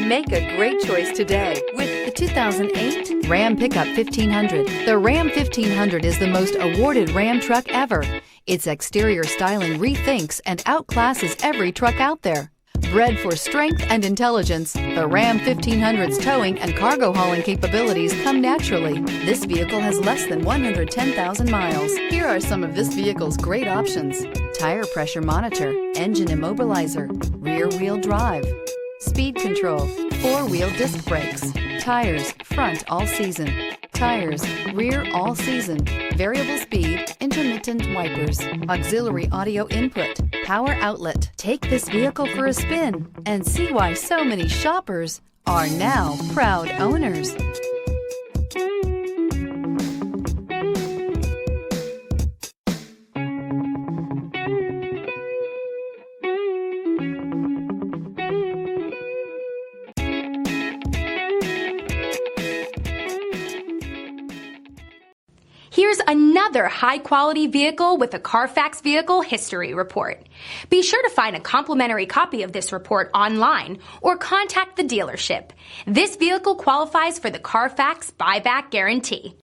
Make a great choice today with the 2008 Ram Pickup 1500. The Ram 1500 is the most awarded Ram truck ever. Its exterior styling rethinks and outclasses every truck out there. Bred for strength and intelligence, the Ram 1500's towing and cargo hauling capabilities come naturally. This vehicle has less than 110,000 miles. Here are some of this vehicle's great options: tire pressure monitor, engine immobilizer, rear wheel drive, speed control, four-wheel disc brakes, tires front all season, tires rear all season, variable speed intermittent wipers, auxiliary audio input, power outlet. Take this vehicle for a spin and see why so many shoppers are now proud owners. Here's another high-quality vehicle with a Carfax Vehicle History Report. Be sure to find a complimentary copy of this report online or contact the dealership. This vehicle qualifies for the Carfax Buyback Guarantee.